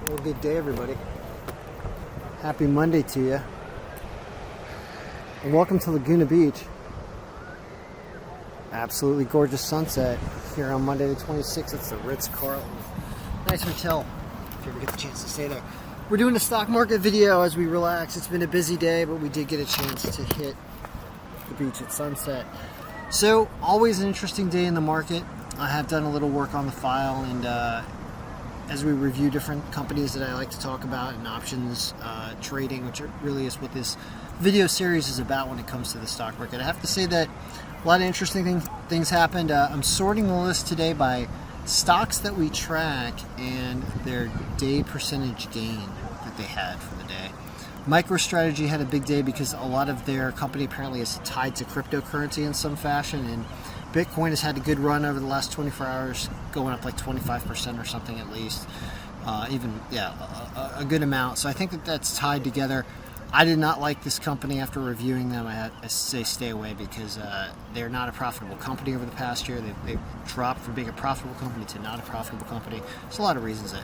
Well, good day, everybody. Happy Monday to you. And welcome to Laguna Beach. Absolutely gorgeous sunset here on Monday the 26th. It's the Ritz-Carlton. Nice hotel, if you ever get the chance to stay there. We're doing a stock market video as we relax. It's been a busy day, but we did get a chance to hit the beach at sunset. So, always an interesting day in the market. I have done a little work on the file, and as we review different companies that I like to talk about and options trading, which really is what this video series is about when it comes to the stock market. I have to say that a lot of interesting things happened. I'm sorting the list today by stocks that we track and their day percentage gain that they had for the day. MicroStrategy had a big day because a lot of their company apparently is tied to cryptocurrency in some fashion, and Bitcoin has had a good run over the last 24 hours, going up like 25% or something at least. A good amount. So I think that that's tied together. I did not like this company after reviewing them. I say stay away because they're not a profitable company over the past year. They've dropped from being a profitable company to not a profitable company. There's a lot of reasons I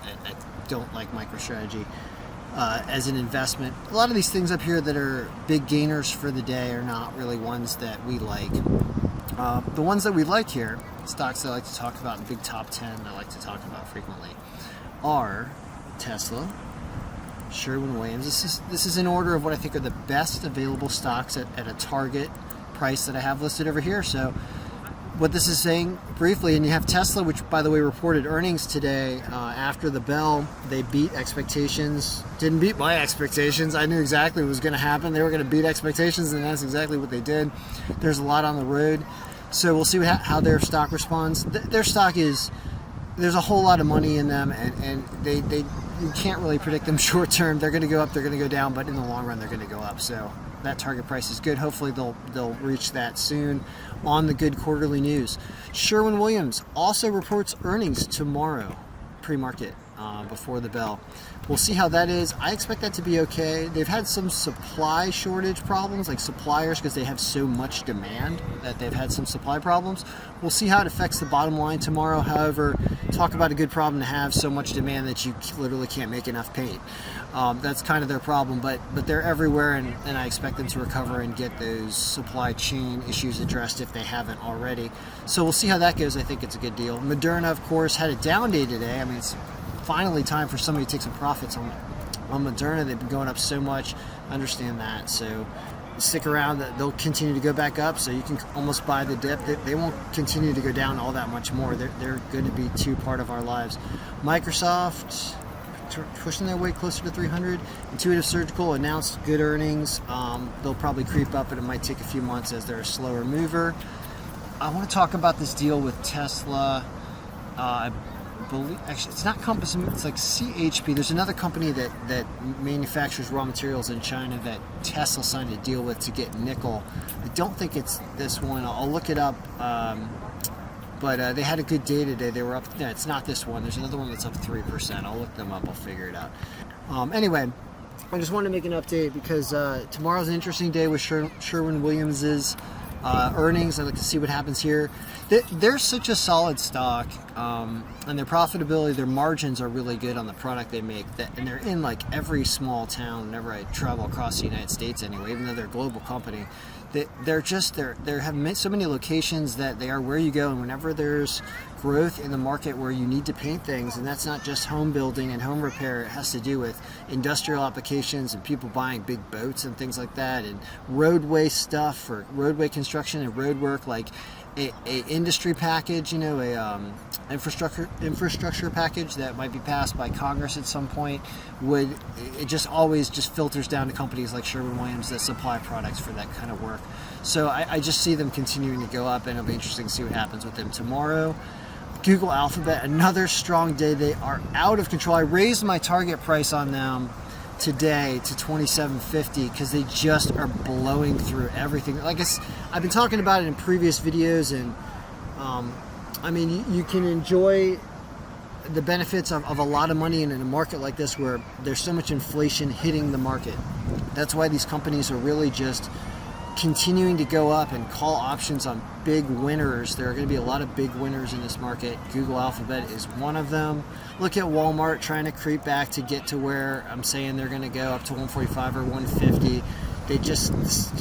don't like MicroStrategy as an investment. A lot of these things up here that are big gainers for the day are not really ones that we like. The ones that we like here, stocks that I like to talk about, the big top 10 I like to talk about frequently, are Tesla, Sherwin Williams. This is in order of what I think are the best available stocks at a target price that I have listed over here. So what this is saying briefly, and you have Tesla, which by the way reported earnings today after the bell. They beat expectations, didn't beat my expectations. I knew exactly what was going to happen. They were going to beat expectations, and that's exactly what they did. There's a lot on the road, so we'll see how their stock responds. Their stock is, there's a whole lot of money in them, and they you can't really predict them short term. They're going to go up, they're going to go down, but in the long run they're going to go up. So that target price is good. Hopefully they'll reach that soon on the good quarterly news. Sherwin Williams also reports earnings tomorrow, pre-market, before the bell. We'll see how that is. I expect that to be okay. They've had some supply shortage problems, like suppliers, because they have so much demand that they've had some supply problems. We'll see how it affects the bottom line tomorrow. However, talk about a good problem to have, so much demand that you literally can't make enough paint. That's kind of their problem, but they're everywhere, and I expect them to recover and get those supply chain issues addressed if they haven't already. So we'll see how that goes. I think it's a good deal. Moderna, of course, had a down day today. I mean, it's finally time for somebody to take some profits on Moderna. They've been going up so much. I understand that. So stick around. They'll continue to go back up, so you can almost buy the dip. They won't continue to go down all that much more. They're going to be part of our lives. Microsoft pushing their way closer to 300. Intuitive Surgical announced good earnings. They'll probably creep up, but it might take a few months as they're a slower mover. I want to talk about this deal with Tesla. Actually, it's not Compass, it's like CHP. There's another company that manufactures raw materials in China that Tesla signed a deal with to get nickel. I don't think it's this one. I'll look it up. But they had a good day today. They were up. No, it's not this one. There's another one that's up 3%. I'll look them up. I'll figure it out. Anyway, I just wanted to make an update because tomorrow's an interesting day with Sherwin Williams's earnings. I'd like to see what happens here. They're such a solid stock, and their profitability, their margins are really good on the product they make. And they're in like every small town whenever I travel across the United States anyway, even though they're a global company. They have so many locations that they are where you go, and whenever there's growth in the market where you need to paint things, and that's not just home building and home repair, it has to do with industrial applications and people buying big boats and things like that, and roadway stuff for roadway construction and road work, like a industry package, infrastructure package that might be passed by Congress at some point. It just always just filters down to companies like Sherwin Williams that supply products for that kind of work. So I just see them continuing to go up, and it'll be interesting to see what happens with them tomorrow. Google Alphabet, another strong day. They are out of control. I raised my target price on them today to $27.50 because they just are blowing through everything. Like I've been talking about it in previous videos, and I mean, you can enjoy the benefits of a lot of money in a market like this where there's so much inflation hitting the market. That's why these companies are really just continuing to go up and call options on big winners. There are going to be a lot of big winners in this market. Google Alphabet is one of them. Look at Walmart trying to creep back to get to where I'm saying they're going to go up to 145 or 150. They just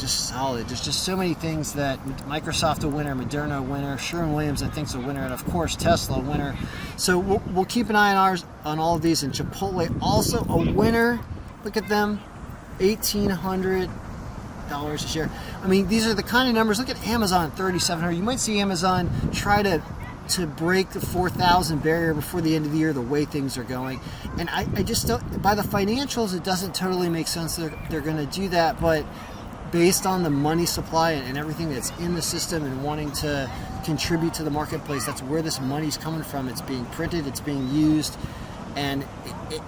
solid. There's just so many things that Microsoft a winner, Moderna a winner, Sherwin Williams I think is a winner, and of course Tesla a winner. So we'll keep an eye on all of these. And Chipotle also a winner. Look at them, $1,800 a share. I mean, these are the kind of numbers. Look at Amazon, 3,700. You might see Amazon try to break the 4,000 barrier before the end of the year, the way things are going. And I just don't, by the financials, it doesn't totally make sense they're going to do that. But based on the money supply and everything that's in the system and wanting to contribute to the marketplace, that's where this money's coming from. It's being printed, it's being used. And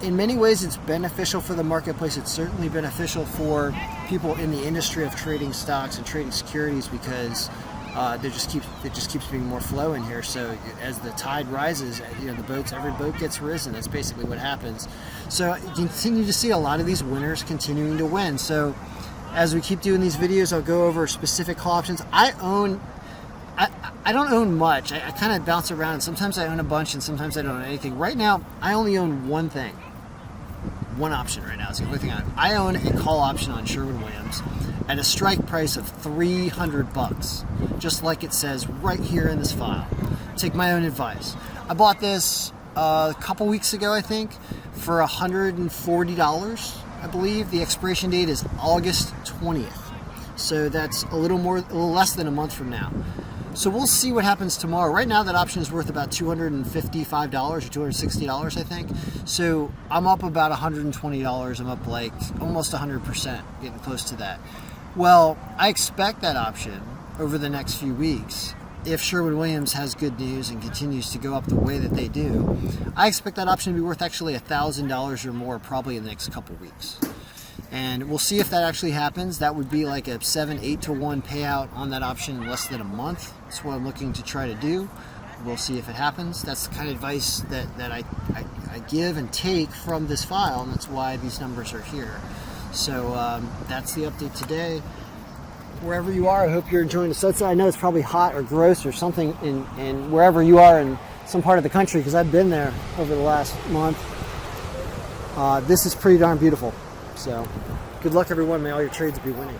in many ways, it's beneficial for the marketplace. It's certainly beneficial for people in the industry of trading stocks and trading securities, because it just keeps being more flow in here. So as the tide rises, every boat gets risen. That's basically what happens. So you continue to see a lot of these winners continuing to win. So as we keep doing these videos, I'll go over specific call options. I don't own much. I kind of bounce around. Sometimes I own a bunch and sometimes I don't own anything. Right now, I only own one thing. One option right now is the only thing I own. I own a call option on Sherwin Williams at a strike price of $300, just like it says right here in this file. Take my own advice. I bought this a couple weeks ago, I think, for $140, I believe. The expiration date is August 20th. So that's a little less than a month from now. So we'll see what happens tomorrow. Right now, that option is worth about $255 or $260, I think. So I'm up about $120. I'm up like almost 100%, getting close to that. Well, I expect that option over the next few weeks, if Sherwin Williams has good news and continues to go up the way that they do, I expect that option to be worth actually $1,000 or more probably in the next couple weeks. And we'll see if that actually happens. That would be like a 7-8 to 1 payout on that option in less than a month. That's what I'm looking to try to do. We'll see if it happens. That's the kind of advice that I give and take from this file, and that's why these numbers are here. So that's the update today. Wherever you are, I hope you're enjoying the sunset. I know it's probably hot or gross or something in wherever you are in some part of the country, because I've been there over the last month. This is pretty darn beautiful. So good luck, everyone. May all your trades be winning.